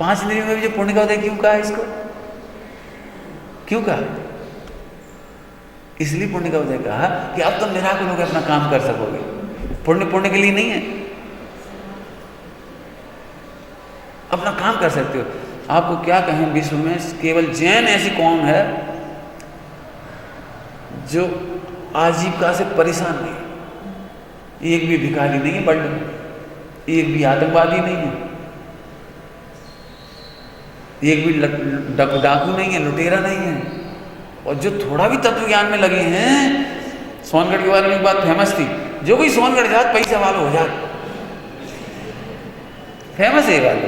5 इंद्रियों में भी जो पुण्य का उदय क्यों कहा इसको? क्यों कहा? इसलिए पुण्य का उदय कहा कि अब तुम निराकुल होकर अपना काम कर सकोगे। पुण्य के लिए नहीं है, अपना काम कर सकते हो। आपको क्या कहें, विश्व में केवल जैन ऐसी कौम है जो आजीविका से परेशान नहीं है। एक भी भिखारी नहीं है वर्ल्ड में, एक भी आतंकवादी नहीं है, एक भी डाकू नहीं है, लुटेरा नहीं है। और जो थोड़ा भी तत्व ज्ञान में लगे हैं, सोनगढ़ के बारे में एक बात फेमस थी, जो कोई सोनगढ़ जात पैसा वाला हो जात, फेमस है ये बात।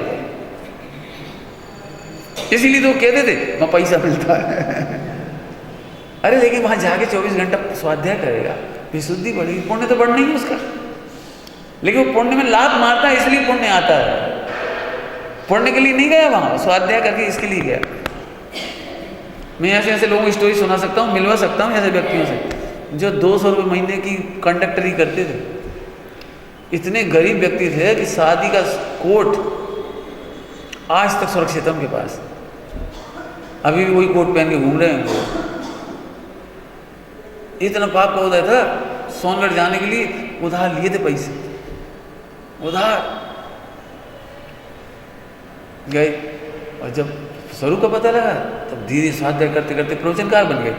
इसीलिए तो कहते थे वहाँ पैसा मिलता है। अरे लेकिन वहां जाके 24 घंटा स्वाध्याय करेगा, विशुद्धि बढ़ेगी, पुण्य तो बढ़ना ही है उसका। लेकिन वो पुण्य में लात मारता है, इसलिए पुण्य आता है। पुण्य के लिए नहीं गया वहां, स्वाध्याय करके इसके लिए गया। मैं ऐसे ऐसे लोगों की स्टोरी सुना सकता हूँ, मिलवा सकता हूँ ऐसे व्यक्तियों से जो 200 रुपये महीने की कंडक्टरी करते थे। इतने गरीब व्यक्ति थे कि शादी का कोट आज तक सुरक्षित है उनके पास, अभी भी वही कोट पहन के घूम रहे हैं। इतना पाप का उदय था, सोनगढ़ जाने के लिए उधार लिए थे पैसे, उधार गए। और जब स्वरूप का पता लगा तब धीरे स्वाध्याय करते करते प्रवचनकार बन गए।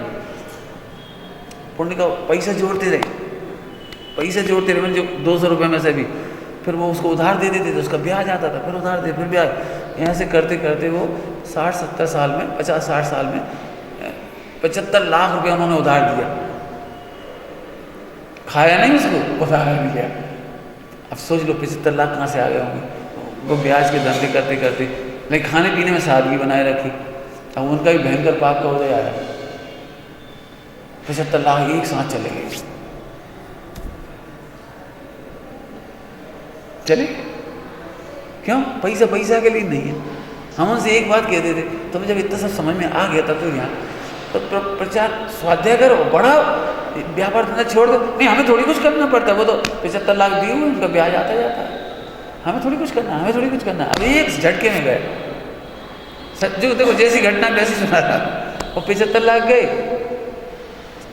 पुण्य का पैसा जोड़ते रहे, पैसे जोड़ते रहे, जो 200 रुपये में से भी फिर वो उसको उधार दे देते थे, उसका ब्याज आता था, फिर उधार दे, फिर ब्याज, यहाँ से करते करते वो 60-70 साल में, 50-60 साल में 75 लाख रुपये उन्होंने उधार दिया। खाया नहीं उसको, उधार भी लिया। अब सोच लो 75 लाख कहाँ से आ गए होंगे। वो ब्याज के धंधे करते करते, लेकिन खाने पीने में सादगी बनाए रखी। अब उनका भी भयंकर पाप का उदय आया, 75 लाख एक साथ चले गए। चले क्यों? पैसा के लिए नहीं है। हम उनसे एक बात कहते थे, तुम्हें जब इतना सब समझ में आ गया तब तो यहाँ तो प्रचार स्वाध्याय करो, बड़ा व्यापार धंधा छोड़ दो। नहीं, हमें थोड़ी कुछ करना पड़ता है, वो तो 75 लाख दिए हुए, उनका ब्याज आता जाता है, हमें थोड़ी कुछ करना, हमें थोड़ी कुछ करना। अब एक झटके में गए, जो देखो जैसी घटना वैसी सुना था, वो 75 लाख गए।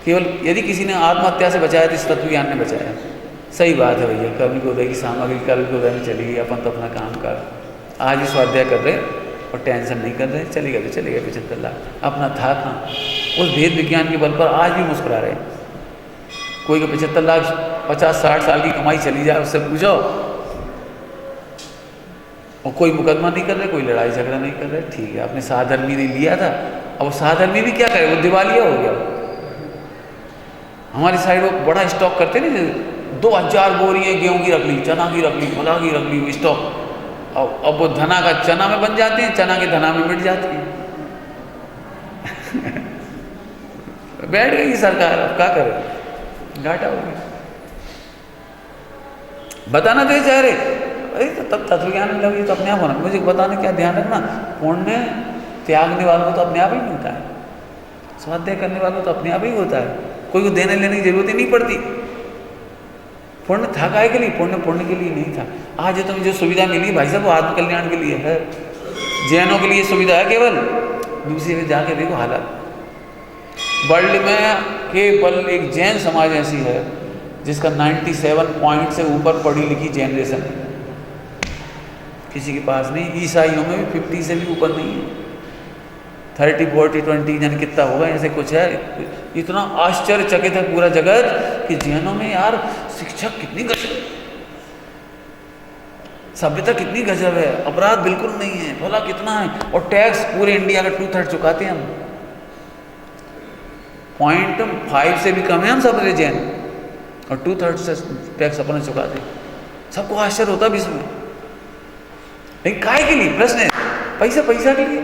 केवल यदि किसी ने आत्महत्या से बचाया तो इस तत्व ज्ञान ने बचाया। सही बात है भैया, कर्म को उदय की सामग्री कर्म को उदय में चली गई, अपन तो अपना काम कर, आज ही स्वाध्याय कर रहे और टेंशन नहीं कर रहे, चलेगा तो चलेगा 75 लाख, अपना था कहाँ। उस भेद विज्ञान के बल पर आज भी मुस्कुरा रहे। कोई को 75 लाख 50-60 साल की कमाई चली जाए, उससे पूछो, और कोई मुकदमा नहीं कर रहे, कोई लड़ाई झगड़ा नहीं कर रहे, ठीक है, अपने साधर्मी ने लिया था। अब वो साधर्मी भी क्या करे, वो दिवालिया हो गया। हमारी साइड वो बड़ा स्टॉक करते नहीं, 2000 बोरियाँ गेहूँ की रख ली, चना की रख ली, फला की रख ली स्टॉक। अब वो धना का चना में बन जाते हैं, चना के धना में मिट जाती है। बैठ गई सरकार, अब क्या करे, घाटा हो गया। बताना तो चाह रहे, अरे तो तब तत्व ज्ञान में लगी तो अपने आप होना। मुझे बताना क्या, ध्यान रखना, पुण्य त्यागने वालों को तो अपने आप ही मिलता है, स्वाध्याय करने वालों को तो अपने आप ही होता है, कोई को देने लेने की जरूरत ही नहीं पड़ती। पुण्य था काहे के लिए? पुण्य के लिए नहीं था। आज तुम्हें जो सुविधा मिली भाई साहब, वो आत्म कल्याण के लिए है। जैनों के लिए सुविधा है केवल, दूसरी जगह जाके देखो हालत। वर्ल्ड में केवल एक जैन समाज ऐसी है जिसका 97 पॉइंट से ऊपर पढ़ी लिखी जनरेशन है, किसी के पास नहीं। ईसाइयों में भी 50 से भी ऊपर नहीं है, 30, 40, 20 जन कितना होगा, ऐसे कुछ है। इतना आश्चर्यचकित है पूरा जगत कि जैनों में यार शिक्षा कितनी गजब, सभ्यता कितनी गजब है, अपराध बिल्कुल नहीं है, भला कितना है, और टैक्स पूरे इंडिया का 2/3 चुकाते हैं हम। 0.5 से भी कम है हम सब जैन, और 2/3 से टैक्स अपने चुकाते। सबको आश्चर्य होता विश्व में, लेकिन काय के लिए? प्रश्न है, पैसा के लिए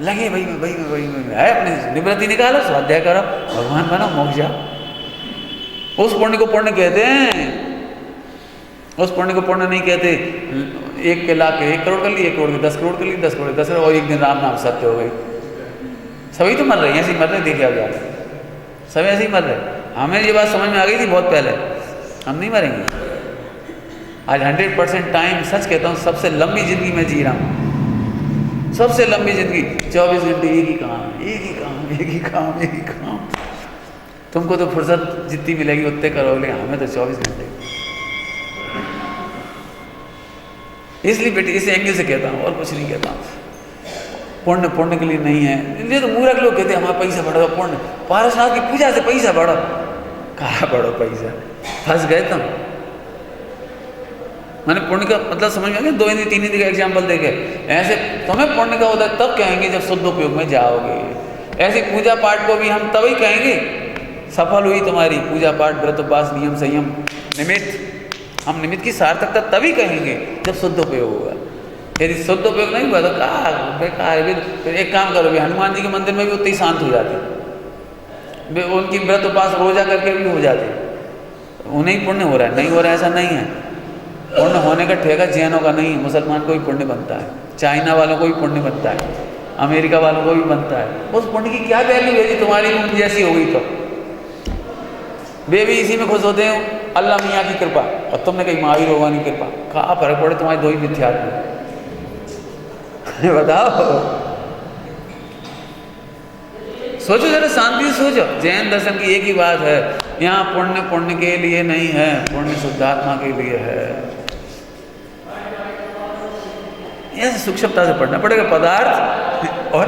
लगे वही में है। अपने निवृत्ति निकालो, स्वाध्याय करो, भगवान बनो, मोक्ष जाओ। उस पुण्य को पुण्य कहते हैं, उस पुण्य को पुण्य नहीं कहते। 1 के लाख 1 करोड़ कर लिए, 1 करोड़ के 10 करोड़ कर लिए, 10 करोड़ 10 करोड़, और एक दिन राम नाम सत्य हो गई। सभी तो मर रहे हैं, ऐसे ही मर रहे, देखे आप जाके सब ऐसे ही मर रहे। हमें ये बात समझ में आ गई थी बहुत पहले, हम नहीं मरेंगे, आज 100% टाइम सच कहता हूँ सबसे लंबी ज़िंदगी में जी रहा हूँ, सबसे लंबी ज़िंदगी। 24 घंटे एक ही काम, एक ही काम, एक ही काम, एक ही काम। तुमको तो फुर्सत जितनी मिलेगी उतने करोगे, हमें तो 24 घंटे। इसलिए बेटी इस एंगल से कहता हूँ और कुछ नहीं कहता। पुण्य पुण्य के लिए नहीं है। इसलिए तो मूर्ख लोग कहते हैं हमारा पैसा बढ़ेगा, पुण्य पारसनाथ की पूजा से पैसा बढ़ो। कहाँ बढ़ो पैसा, फंस गए तुम। मैंने पुण्य का मतलब समझ में आ गया। 2 हिंदी 3 हिंदी का एग्जाम्पल देके ऐसे तुम्हें पुण्य का होता है तब कहेंगे जब शुद्ध उपयोग में जाओगे। ऐसे पूजा पाठ को भी हम तभी कहेंगे सफल हुई तुम्हारी पूजा पाठ, व्रत उपवास, नियम संयम, निमित्त। हम निमित्त की सार्थकता तभी कहेंगे जब शुद्ध उपयोग होगा। यदि शुद्ध उपयोग नहीं हुआ तो कहा बेकार है। फिर एक काम करोगे, हनुमान जी के मंदिर में भी उतनी शांत हो जाते, उनकी व्रत उपवास रोजा करके भी हो जाते, उन्हें पुण्य हो रहा है। नहीं हो रहा है ऐसा नहीं है। पुण्य होने का ठेका जैनों का नहीं, मुसलमान को भी पुण्य बनता है, चाइना वालों को भी पुण्य बनता है, अमेरिका वालों को भी बनता है। उस पुण्य की क्या वैल्यू है जी तुम्हारी उम्र जैसी हो गई तो? वे भी इसी में खुश होते हो, अल्लाह मियाँ की कृपा, और तुमने कही महावीर भगवान की कृपा। कहाँ फर्क पड़े तुम्हारे दो ही मिथ्यात्व बताओ। सोचो जरा, शांति से सोचो। जैन दर्शन की एक ही बात है, यहाँ पुण्य पुण्य के लिए नहीं है, पुण्य शुद्धात्मा के लिए है। ऐसे सूक्ष्मता से पढ़ना पड़ेगा पदार्थ और